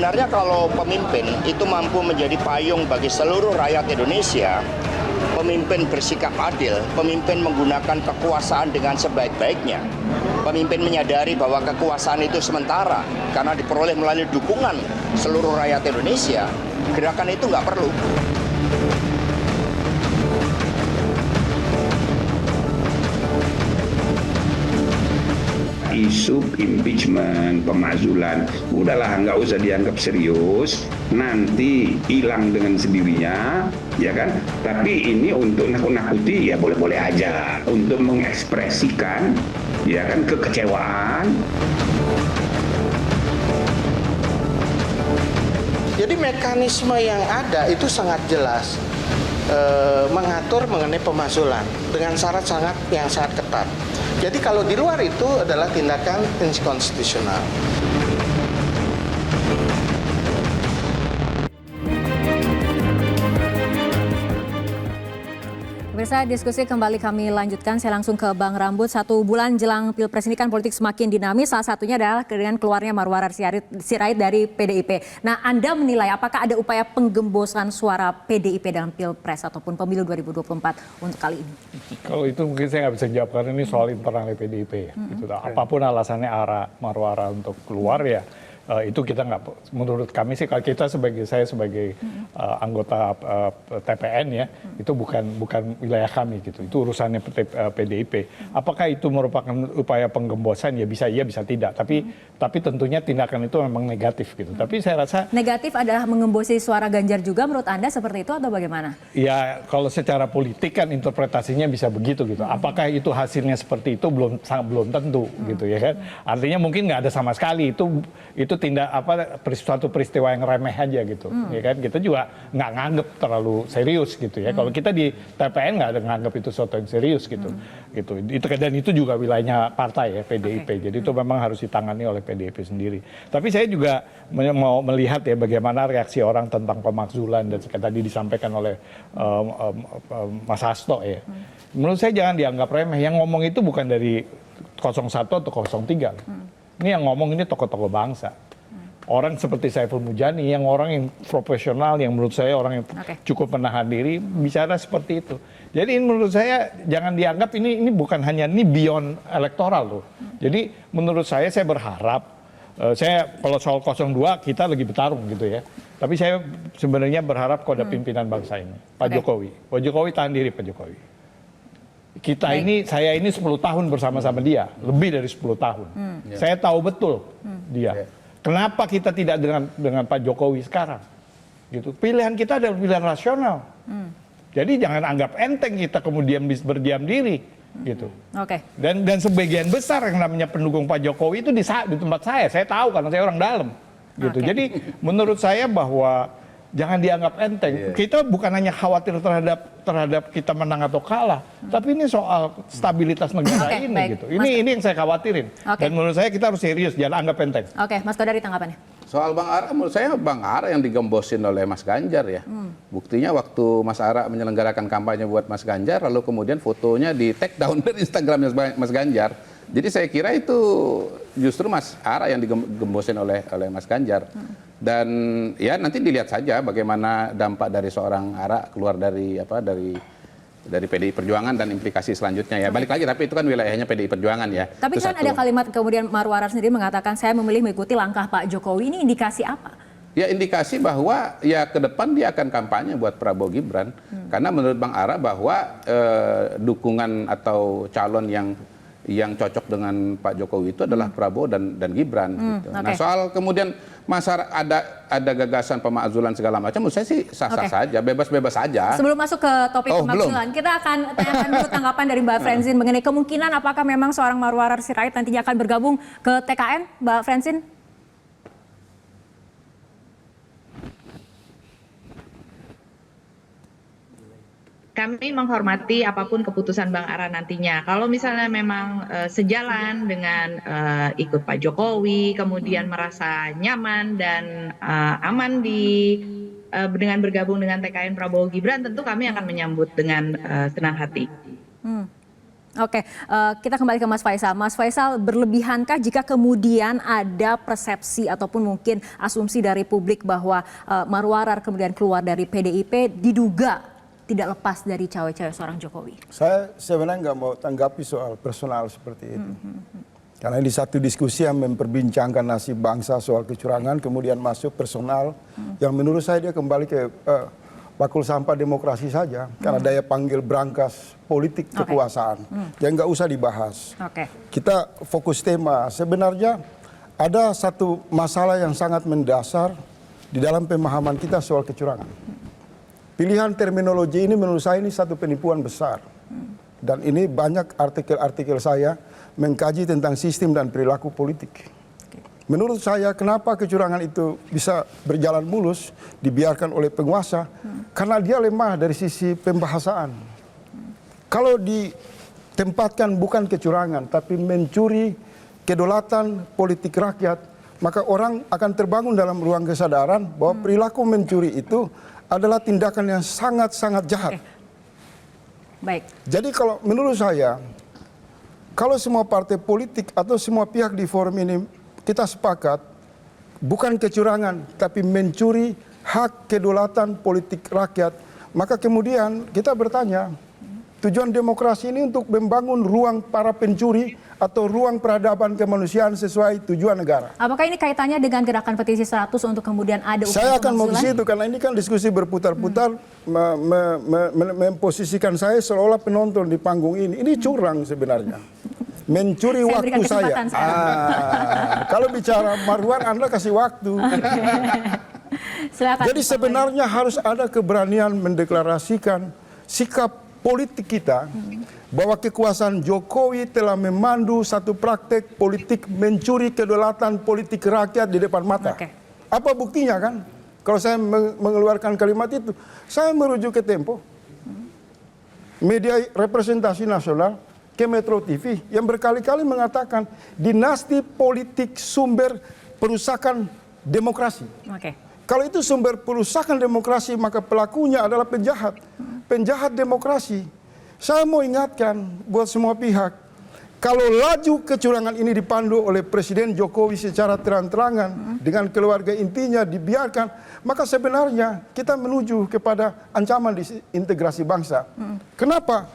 Sebenarnya kalau pemimpin itu mampu menjadi payung bagi seluruh rakyat Indonesia, pemimpin bersikap adil, pemimpin menggunakan kekuasaan dengan sebaik-baiknya, pemimpin menyadari bahwa kekuasaan itu sementara karena diperoleh melalui dukungan seluruh rakyat Indonesia, gerakan itu nggak perlu. Isu impeachment, pemakzulan, udahlah nggak usah dianggap serius, nanti hilang dengan sendirinya, ya kan? Tapi ini untuk nakut-nakuti ya boleh-boleh aja, untuk mengekspresikan, ya kan, kekecewaan. Jadi mekanisme yang ada itu sangat jelas mengatur mengenai pemakzulan dengan syarat yang sangat ketat. Jadi kalau di luar itu adalah tindakan inkonstitusional. Pemirsa, diskusi kembali kami lanjutkan. Saya langsung ke Bang Rambut. 1 bulan jelang Pilpres ini kan politik semakin dinamis. Salah satunya adalah dengan keluarnya Marwarar Sirait dari PDIP. Nah, Anda menilai apakah ada upaya penggembosan suara PDIP dalam Pilpres ataupun pemilu 2024 untuk kali ini? Kalau itu mungkin saya nggak bisa jawab karena ini soal internal PDIP ya. Gitu. Apapun alasannya Marwarar untuk keluar ya. Itu kita nggak, menurut kami sih, kalau saya sebagai anggota TPN ya, itu bukan wilayah kami gitu, itu urusannya PDIP. Apakah itu merupakan upaya penggembosan? Ya bisa iya, bisa tidak. Tapi tentunya tindakan itu memang negatif gitu. Tapi saya rasa negatif adalah mengembosi suara Ganjar juga menurut Anda seperti itu atau bagaimana? Ya kalau secara politik kan interpretasinya bisa begitu gitu. Apakah itu hasilnya seperti itu belum tentu gitu ya kan. Artinya mungkin nggak ada sama sekali, itu tindak suatu peristiwa yang remeh aja gitu, ya kan. Kita juga nggak nganggep terlalu serius gitu ya. Kalau kita di TPN nggak ada nganggep itu sesuatu yang serius gitu, dan itu juga wilayahnya partai ya PDIP. Jadi itu memang harus ditangani oleh PDIP sendiri. Tapi saya juga mau melihat ya bagaimana reaksi orang tentang pemakzulan dan tadi disampaikan oleh Mas Hasto ya. Menurut saya jangan dianggap remeh. Yang ngomong itu bukan dari 01 atau 03. Ini yang ngomong ini tokoh-tokoh bangsa. Orang seperti Saiful Mujani, yang orang yang profesional, yang menurut saya orang yang cukup menahan diri, bicara seperti itu. Jadi menurut saya jangan dianggap ini bukan hanya ini beyond elektoral loh. Jadi menurut saya berharap, saya kalau soal 02 kita lagi bertarung gitu ya. Tapi saya sebenarnya berharap kepada pimpinan bangsa ini, Pak Jokowi. Pak Jokowi tahan diri, Pak Jokowi. Saya ini 10 tahun bersama-sama dia, lebih dari 10 tahun. Saya tahu betul dia. Kenapa kita tidak dengan Pak Jokowi sekarang? Gitu. Pilihan kita adalah pilihan rasional. Jadi jangan anggap enteng kita kemudian berdiam diri, gitu. Dan sebagian besar yang namanya pendukung Pak Jokowi itu di tempat saya tahu karena saya orang dalam. Gitu. Jadi menurut saya bahwa jangan dianggap enteng. Kita bukan hanya khawatir terhadap kita menang atau kalah, tapi ini soal stabilitas negara ini gitu. Ini yang saya khawatirin. Dan menurut saya kita harus serius, jangan anggap enteng. Mas Kodari tanggapannya. Soal Bang Ara, menurut saya Bang Ara yang digembosin oleh Mas Ganjar ya. Buktinya waktu Mas Ara menyelenggarakan kampanye buat Mas Ganjar, lalu kemudian fotonya di take down dari Instagramnya Mas Ganjar. Jadi saya kira itu justru Mas Ara yang digembosin oleh Mas Ganjar. Dan ya nanti dilihat saja bagaimana dampak dari seorang Ara keluar dari PDI Perjuangan dan implikasi selanjutnya ya. Balik lagi, tapi itu kan wilayahnya PDI Perjuangan ya. Tapi kan ada kalimat kemudian Marwarar sendiri mengatakan saya memilih mengikuti langkah Pak Jokowi. Ini indikasi apa? Ya indikasi bahwa ya ke depan dia akan kampanye buat Prabowo Gibran. Karena menurut Bang Ara bahwa dukungan atau calon yang cocok dengan Pak Jokowi itu adalah Prabowo dan Gibran. Gitu. Nah soal kemudian masyarakat ada gagasan pemakzulan segala macam, menurut saya sih sah-sah saja, bebas-bebas saja. Sebelum masuk ke topik pemakzulan, kita akan tanyakan dulu tanggapan dari Mbak Francine mengenai kemungkinan apakah memang seorang Marwarar Sirait nantinya akan bergabung ke TKN, Mbak Francine? Kami menghormati apapun keputusan Bang Ara nantinya. Kalau misalnya memang sejalan dengan ikut Pak Jokowi, kemudian merasa nyaman dan aman dengan bergabung dengan TKN Prabowo Gibran, tentu kami akan menyambut dengan senang hati. Oke, kita kembali ke Mas Faisal. Mas Faisal, berlebihankah jika kemudian ada persepsi ataupun mungkin asumsi dari publik bahwa Marwarar kemudian keluar dari PDIP diduga tidak lepas dari cawe-cawe seorang Jokowi? Saya sebenarnya nggak mau tanggapi soal personal seperti itu. Karena ini satu diskusi yang memperbincangkan nasib bangsa soal kecurangan, kemudian masuk personal, yang menurut saya dia kembali ke bakul sampah demokrasi saja, karena daya panggil berangkas politik kekuasaan, yang nggak usah dibahas. Kita fokus tema. Sebenarnya ada satu masalah yang sangat mendasar di dalam pemahaman kita soal kecurangan. Pilihan terminologi ini menurut saya ini satu penipuan besar. Dan ini banyak artikel-artikel saya mengkaji tentang sistem dan perilaku politik. Menurut saya kenapa kecurangan itu bisa berjalan mulus, dibiarkan oleh penguasa, karena dia lemah dari sisi pembahasaan. Kalau ditempatkan bukan kecurangan, tapi mencuri kedaulatan politik rakyat, maka orang akan terbangun dalam ruang kesadaran bahwa perilaku mencuri itu adalah tindakan yang sangat-sangat jahat. Baik. Jadi kalau menurut saya, kalau semua partai politik atau semua pihak di forum ini kita sepakat, bukan kecurangan, tapi mencuri hak kedaulatan politik rakyat, maka kemudian kita bertanya, tujuan demokrasi ini untuk membangun ruang para pencuri atau ruang peradaban kemanusiaan sesuai tujuan negara. Apakah ini kaitannya dengan gerakan petisi 100 untuk kemudian ada upaya Saya akan mau ke pemakzulan? situ karena ini kan diskusi berputar-putar memposisikan saya seolah-olah penonton di panggung ini. Ini curang sebenarnya. Mencuri Saya waktu berikan saya. kesempatan sekarang. Kalau bicara Marwan, Anda kasih waktu. Silakan. Jadi sebenarnya harus ada keberanian mendeklarasikan sikap politik kita bahwa kekuasaan Jokowi telah memandu satu praktek politik mencuri kedaulatan politik rakyat di depan mata. Apa buktinya kan? Kalau saya mengeluarkan kalimat itu, saya merujuk ke Tempo, media representasi nasional, ke Metro TV yang berkali-kali mengatakan dinasti politik sumber perusakan demokrasi. Kalau itu sumber perusakan demokrasi, maka pelakunya adalah penjahat. Penjahat demokrasi. Saya mau ingatkan buat semua pihak, kalau laju kecurangan ini dipandu oleh Presiden Jokowi secara terang-terangan dengan keluarga intinya dibiarkan, maka sebenarnya kita menuju kepada ancaman disintegrasi bangsa. Kenapa?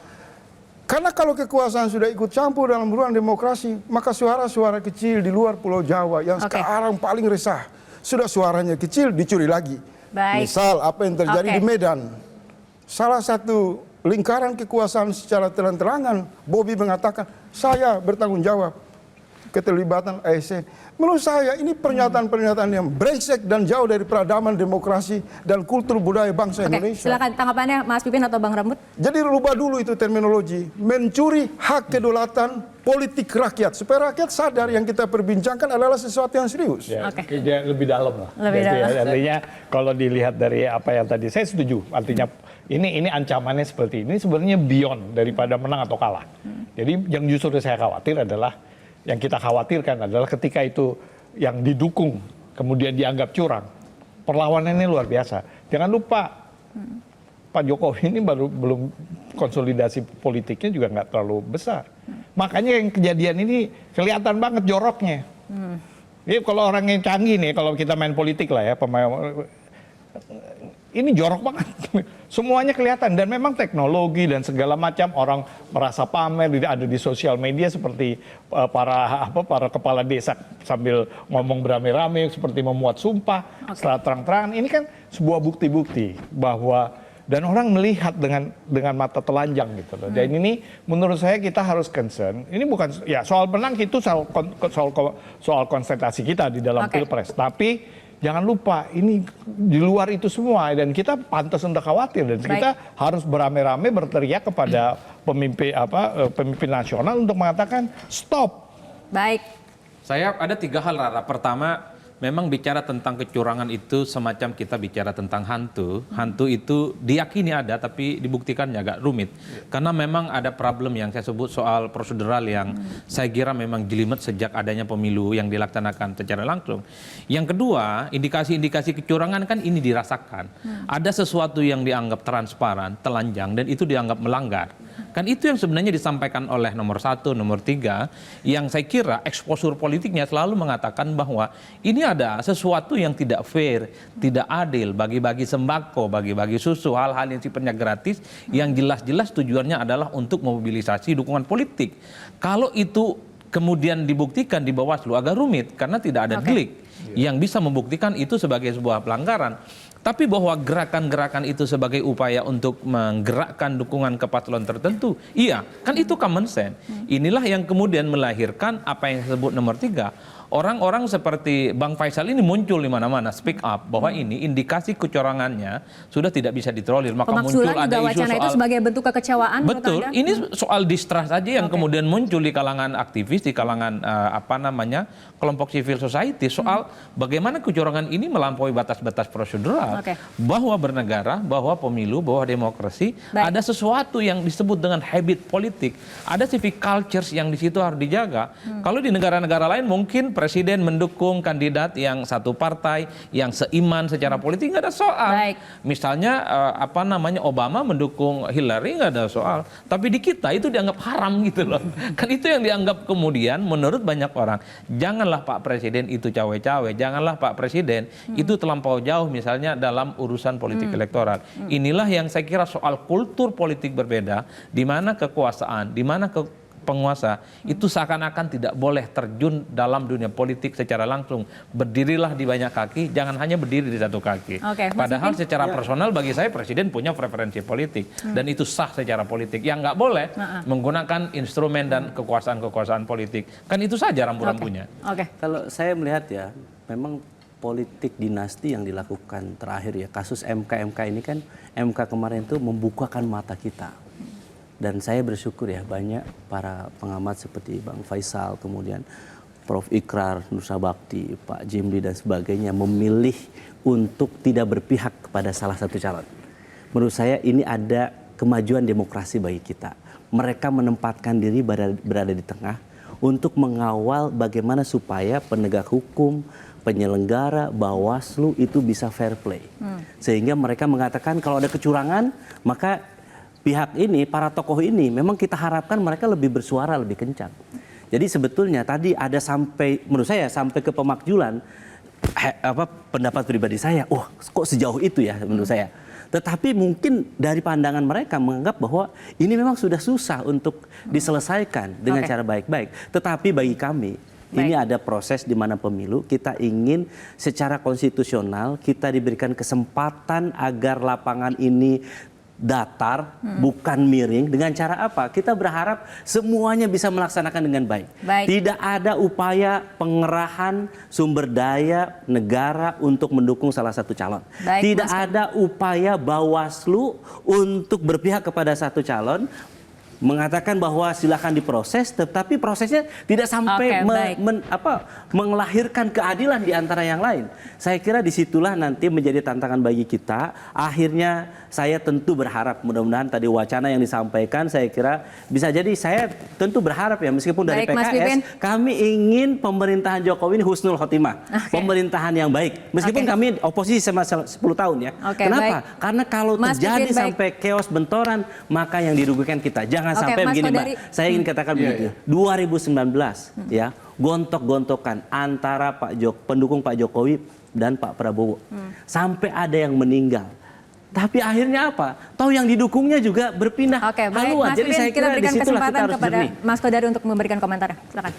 Karena kalau kekuasaan sudah ikut campur dalam ruang demokrasi, maka suara-suara kecil di luar Pulau Jawa yang sekarang paling resah, sudah suaranya kecil dicuri lagi. Misal apa yang terjadi di Medan. Salah satu lingkaran kekuasaan secara terang-terangan, Bobi mengatakan, saya bertanggung jawab keterlibatan ASN. Menurut saya ini pernyataan-pernyataan yang brengsek dan jauh dari peradaban demokrasi dan kultur budaya bangsa Indonesia. Silakan tanggapannya Mas Pipin atau Bang Rambut. Jadi rubah dulu itu terminologi, mencuri hak kedaulatan politik rakyat supaya rakyat sadar yang kita perbincangkan adalah sesuatu yang serius. Ya, lebih dalam lah. Lebih dalam. Artinya kalau dilihat dari apa yang tadi saya setuju. Artinya ini ancamannya seperti ini sebenarnya beyond daripada menang atau kalah. Jadi yang justru saya khawatir adalah yang kita khawatirkan adalah ketika itu yang didukung kemudian dianggap curang, perlawanannya luar biasa. Jangan lupa Pak Jokowi ini belum konsolidasi politiknya juga nggak terlalu besar. Makanya yang kejadian ini kelihatan banget joroknya. Jadi kalau orang yang canggih nih, kalau kita main politik lah ya, ini jorok banget. Semuanya kelihatan dan memang teknologi dan segala macam orang merasa pamer, ada di sosial media seperti para kepala desa sambil ngomong beramai-ramai seperti memuat sumpah secara terang-terangan. Ini kan sebuah bukti-bukti bahwa dan orang melihat dengan mata telanjang gitu loh. Dan ini menurut saya kita harus concern. Ini bukan ya soal menang itu soal konsentrasi kita di dalam Pilpres, tapi jangan lupa ini di luar itu semua dan kita pantas untuk khawatir dan kita harus beramai-ramai berteriak kepada pemimpin nasional untuk mengatakan stop. Baik. Saya ada 3 hal, Rara. Pertama, memang bicara tentang kecurangan itu semacam kita bicara tentang hantu. Hantu itu diyakini ada tapi dibuktikannya agak rumit. Karena memang ada problem yang saya sebut soal prosedural yang saya kira memang jelimet sejak adanya pemilu yang dilaksanakan secara langsung. Yang kedua, indikasi-indikasi kecurangan kan ini dirasakan. Ada sesuatu yang dianggap transparan, telanjang dan itu dianggap melanggar. Kan itu yang sebenarnya disampaikan oleh nomor 1, nomor 3, yang saya kira eksposur politiknya selalu mengatakan bahwa ini ada sesuatu yang tidak fair, tidak adil, bagi-bagi sembako, bagi-bagi susu, hal-hal yang sifatnya gratis, yang jelas-jelas tujuannya adalah untuk memobilisasi dukungan politik. Kalau itu kemudian dibuktikan di Bawaslu agak rumit karena tidak ada delik yang bisa membuktikan itu sebagai sebuah pelanggaran. Tapi bahwa gerakan-gerakan itu sebagai upaya untuk menggerakkan dukungan ke paslon tertentu, iya, kan itu common sense. Inilah yang kemudian melahirkan apa yang disebut nomor 3. Orang-orang seperti Bang Faisal ini muncul di mana-mana, speak up bahwa ini indikasi kecurangannya sudah tidak bisa ditolerir. Maka muncul Pemakzulan ada juga isu wacana soal itu sebagai bentuk kekecewaan. betul, menurut Anda? ini soal distrust aja yang kemudian muncul di kalangan aktivis, di kalangan kelompok civil society soal bagaimana kecurangan ini melampaui batas-batas prosedural, bahwa bernegara, bahwa pemilu, bahwa demokrasi ada sesuatu yang disebut dengan habit politik, ada civic cultures yang di situ harus dijaga. Kalau di negara-negara lain mungkin presiden mendukung kandidat yang satu partai, yang seiman secara politik, nggak ada soal. Misalnya Obama mendukung Hillary, nggak ada soal. Tapi di kita itu dianggap haram gitu loh. Kan itu yang dianggap kemudian menurut banyak orang. Janganlah Pak Presiden itu cawe-cawe, janganlah Pak Presiden itu terlampau jauh misalnya dalam urusan politik elektoral. Inilah yang saya kira soal kultur politik berbeda, di mana kekuasaan, di mana penguasa itu seakan-akan tidak boleh terjun dalam dunia politik secara langsung. Berdirilah di banyak kaki, jangan hanya berdiri di satu kaki. Padahal secara personal bagi saya presiden punya preferensi politik dan itu sah secara politik. Yang nggak boleh menggunakan instrumen dan kekuasaan-kekuasaan politik. Kan itu saja rambu-rambunya. Kalau saya melihat ya, memang politik dinasti yang dilakukan terakhir ya, kasus MK ini kan, MK kemarin itu membukakan mata kita. Dan saya bersyukur ya, banyak para pengamat seperti Bang Faisal, kemudian Prof. Ikrar, Nusa Bakti, Pak Jimli dan sebagainya memilih untuk tidak berpihak kepada salah satu calon. Menurut saya ini ada kemajuan demokrasi bagi kita. Mereka menempatkan diri berada di tengah untuk mengawal bagaimana supaya penegak hukum, penyelenggara, Bawaslu itu bisa fair play. Sehingga mereka mengatakan kalau ada kecurangan, maka pihak ini, para tokoh ini, memang kita harapkan mereka lebih bersuara, lebih kencang. Jadi sebetulnya tadi ada sampai, menurut saya sampai ke pemakzulan, pendapat pribadi saya, kok sejauh itu ya menurut saya. Tetapi mungkin dari pandangan mereka menganggap bahwa ini memang sudah susah untuk diselesaikan dengan cara baik-baik. Tetapi bagi kami, ini ada proses di mana pemilu, kita ingin secara konstitusional, kita diberikan kesempatan agar lapangan ini datar, bukan miring. Dengan cara apa? Kita berharap semuanya bisa melaksanakan dengan baik. Tidak ada upaya pengerahan sumber daya negara untuk mendukung salah satu calon. Tidak ada upaya Bawaslu untuk berpihak kepada satu calon, mengatakan bahwa silakan diproses, tetapi prosesnya tidak sampai melahirkan keadilan di antara yang lain. Saya kira disitulah nanti menjadi tantangan bagi kita. Akhirnya saya tentu berharap, mudah-mudahan tadi wacana yang disampaikan, saya kira bisa jadi, saya tentu berharap ya, meskipun dari PKS, kami ingin pemerintahan Jokowi ini husnul khotimah, pemerintahan yang baik. Meskipun kami oposisi selama 10 tahun ya. Kenapa? Karena kalau terjadi sampai chaos bentoran, maka yang dirugikan kita. Jangan sampai begini, Mbak. Saya ingin katakan begitu. 2019 ya, gontok-gontokan antara pendukung Pak Jokowi dan Pak Prabowo. Sampai ada yang meninggal. Tapi akhirnya apa? Tahu yang didukungnya juga berpindah haluan. Jadi saya kira kita berikan kesempatan kepada jernih. Mas Kodari untuk memberikan komentar. Silakan.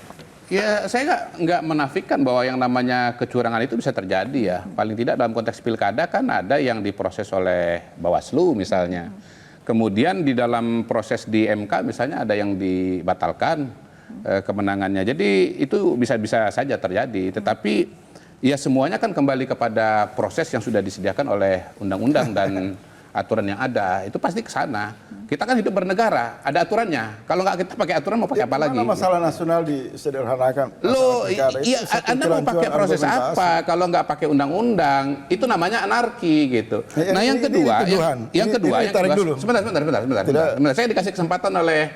Ya, saya nggak menafikan bahwa yang namanya kecurangan itu bisa terjadi ya. Paling tidak dalam konteks pilkada kan ada yang diproses oleh Bawaslu misalnya. Kemudian di dalam proses di MK misalnya ada yang dibatalkan kemenangannya. Jadi itu bisa saja terjadi. Tetapi ya semuanya kan kembali kepada proses yang sudah disediakan oleh undang-undang dan aturan yang ada. Itu pasti ke sana. Kita kan hidup bernegara, ada aturannya. Kalau nggak kita pakai aturan mau pakai apa lagi? Mana masalah nasional disederhanakan? Loh, iya, Anda mau pakai proses apa? Kalau nggak pakai undang-undang, itu namanya anarki gitu. Nah, yang kedua, sebentar. Saya dikasih kesempatan oleh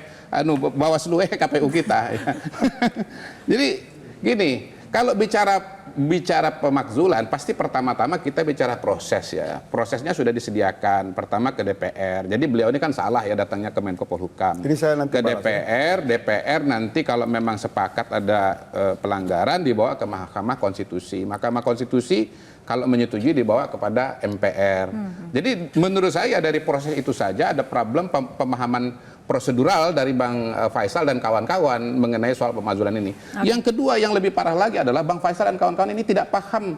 Bawaslu KPU kita. Jadi gini, Kalau bicara pemakzulan, pasti pertama-tama kita bicara proses ya. Prosesnya sudah disediakan. Pertama ke DPR. Jadi beliau ini kan salah ya datangnya ke Menko Polhukam. Jadi saya nanti ke balas, DPR nanti kalau memang sepakat ada pelanggaran dibawa ke Mahkamah Konstitusi. Mahkamah Konstitusi kalau menyetujui dibawa kepada MPR. Jadi menurut saya dari proses itu saja ada problem pemahaman prosedural dari Bang Faisal dan kawan-kawan mengenai soal pemakzulan ini. Yang kedua yang lebih parah lagi adalah Bang Faisal dan kawan-kawan ini tidak paham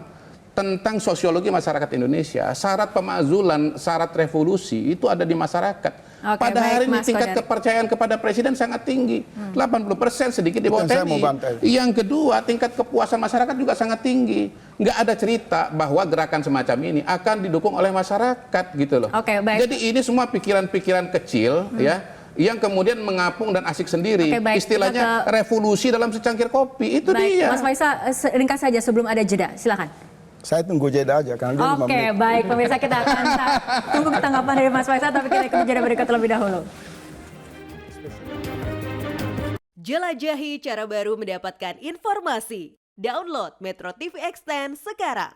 tentang sosiologi masyarakat Indonesia. Syarat pemakzulan, syarat revolusi itu ada di masyarakat. Pada hari ini tingkat kepercayaan kepada presiden sangat tinggi. 80% sedikit di bawah TNI. Yang kedua, tingkat kepuasan masyarakat juga sangat tinggi. Nggak ada cerita bahwa gerakan semacam ini akan didukung oleh masyarakat gitu loh. Jadi ini semua pikiran-pikiran kecil ya yang kemudian mengapung dan asik sendiri. Istilahnya revolusi dalam secangkir kopi. Itu dia. Mas Faisal, ringkas saja sebelum ada jeda. Silakan. Saya tunggu jeda aja karena dia 5 menit. Baik pemirsa, kita akan tunggu tanggapan dari Mas Faisal, tapi kita ikut jeda berikut terlebih dahulu. Jelajahi cara baru mendapatkan informasi. Download Metro TV Extend sekarang.